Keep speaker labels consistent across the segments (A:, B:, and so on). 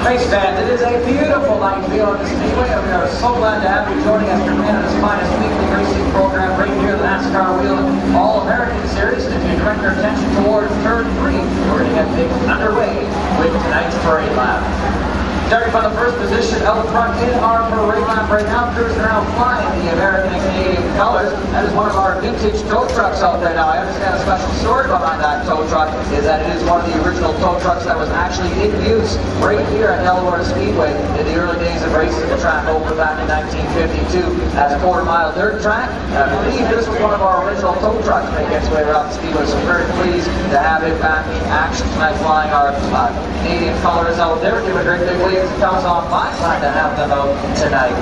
A: Race fans, it is a beautiful night here on the Speedway, and we are so glad to have you joining us for Canada's finest weekly racing program right here, the Nascar Wheel All-American Series. And if you direct your attention towards turn 3, we're going to get things underway with tonight's parade lap. Starting from the first position out front in our parade lap right now, cruising around flying the American and Canadian colors. That is one of our vintage tow trucks out there now. I understand a special story behind that tow truck is that it is one of the original tow trucks that was actually in use right here at Delaware Speedway in the early days of racing the track over back in 1952 as a quarter-mile dirt track. And I believe this was one of our original tow trucks making its way around the Speedway, so I'm very pleased to have it back in action tonight, flying our Canadian colors out there. Give a great big wave. It comes off my glad to have them out tonight.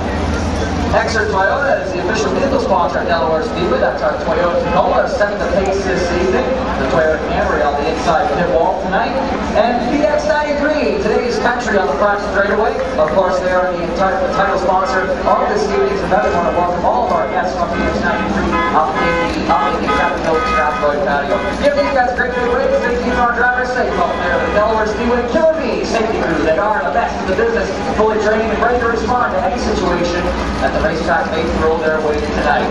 A: Exeter Toyota is the official vehicle sponsor at Delaware Speedway. That's our Toyota Tacoma setting the pace this evening. The Toyota Camry on the inside pit wall tonight. And PX93, today's country on the front straightaway. Of course, they are the title sponsor of this evening's event. I want to welcome all of our guests from PX93 up in the Captain Oak Strathroy patio. Give these guys a great big wave. They keep our drivers safe out there. The Delaware Speedway Killer Bee safety crew. They are the best in the business, fully trained and ready to respond to any situation that the racetrack may throw their way tonight.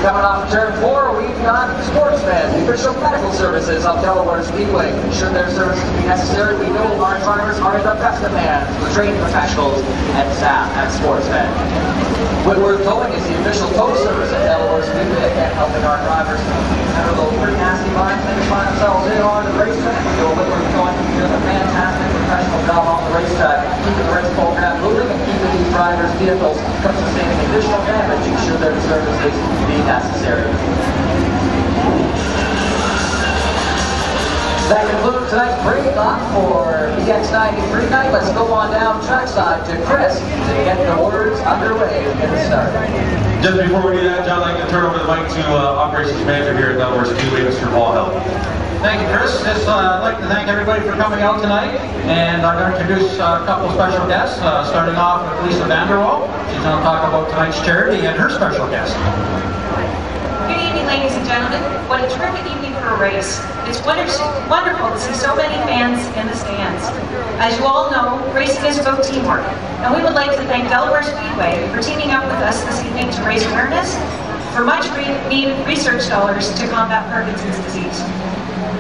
A: Coming off turn 4, we've got Sportsman, the official medical services of Delaware Speedway. Should their services be necessary, we know our drivers are the best of hands, the trained professionals and staff at Sportsman. Whitworth Towing is the official tow service at Delaware Speedway, again helping our drivers handle those pretty nasty lines they can find themselves in on the racetrack. We know Whitworth Towing is doing a fantastic professional job on the racetrack, keeping the race program moving and keeping these drivers' vehicles from sustaining additional damage should their services be necessary. That concludes tonight's parade lap for PX93 night. Let's go on down trackside to Chris to get the words underway and get it started.
B: Just before we do that, John, I'd like to turn over the mic to Operations Manager here at Delaware Speedway, Mr. Paul Hill.
C: Thank you, Chris. I'd like to thank everybody for coming out tonight, and I'm going to introduce a couple of special guests, starting off with Lisa Vanderwall. She's going to talk about tonight's charity and her special guest.
D: Good evening, ladies and gentlemen. What a terrific evening for a race. It's wonderful to see so many fans in the stands. As you all know, racing is about teamwork, and we would like to thank Delaware Speedway for teaming up with us this evening to raise awareness for much needed research dollars to combat Parkinson's disease.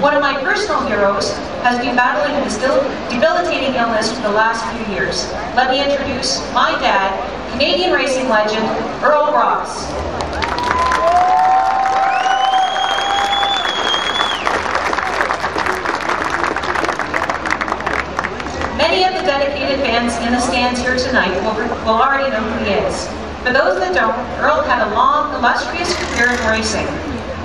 D: One of my personal heroes has been battling this debilitating illness for the last few years. Let me introduce my dad, Canadian racing legend, Earl Ross. Many of the dedicated fans in the stands here tonight will already know who he is. For those that don't, Earl had a long, illustrious career in racing,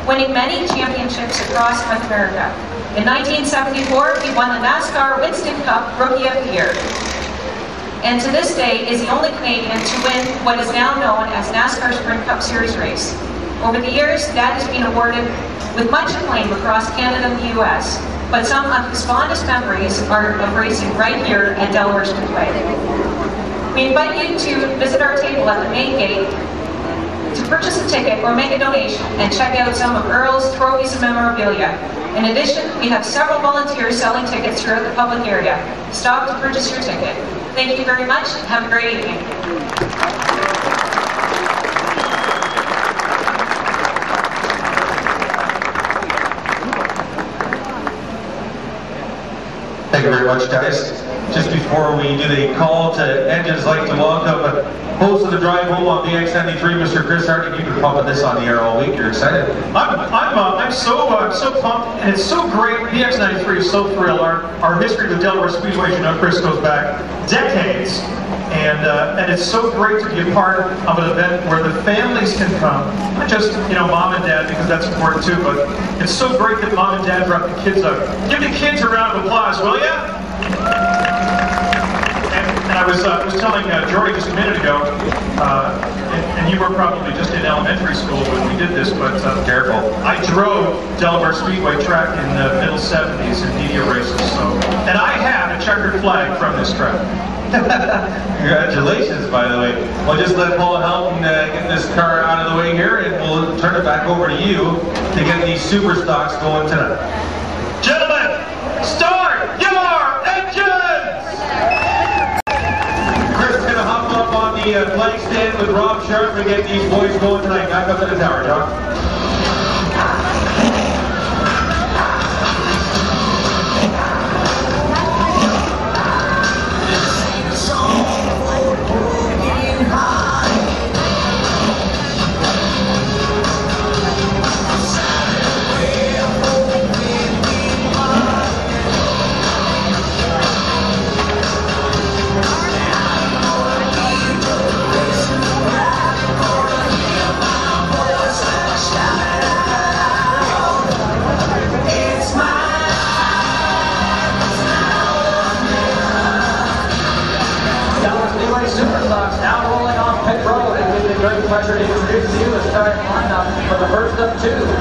D: winning many championships across North America. In 1974, he won the Nascar Winston Cup Rookie of the Year. And to this day is the only Canadian to win what is now known as NASCAR Sprint Cup Series race. Over the years, that has been awarded with much acclaim across Canada and the US, but some of his fondest memories are of racing right here at Delaware Speedway. We invite you to visit our table at the main gate to purchase a ticket or make a donation and check out some of Earl's trophies and memorabilia. In addition, we have several volunteers selling tickets throughout the public area. Stop to purchase your ticket. Thank you very much and have a great evening.
B: Thank you very much, guys. Just before we do the call to engines, I'd like to welcome host of the drive home on BX93, Mr. Chris Hart. You've been pumping this on the air all week. You're excited.
E: I'm so pumped, and it's so great. BX93 is so thrilled. Our history with Delaware Speedway, you know, Chris, goes back decades, and it's so great to be a part of an event where the families can come, not just mom and dad, because that's important too, but it's so great that mom and dad brought the kids up. Give the kids a round of applause, will ya? And I was telling Jordy just a minute ago, and you were probably just in elementary school when we did this, but
B: careful.
E: I drove Delaware Speedway track in the middle 70s in media races, and I have a checkered flag from this track.
B: Congratulations, by the way. We'll just let Paul help and get this car out of the way here, and we'll turn it back over to you to get these Superstocks going tonight.
E: Gentlemen, start your engines!
B: starting to get these boys going tonight. Back up to the tower, John.
A: Superstocks now rolling off pit road. It gives me great pleasure to introduce to you the starting lineup for the first of two.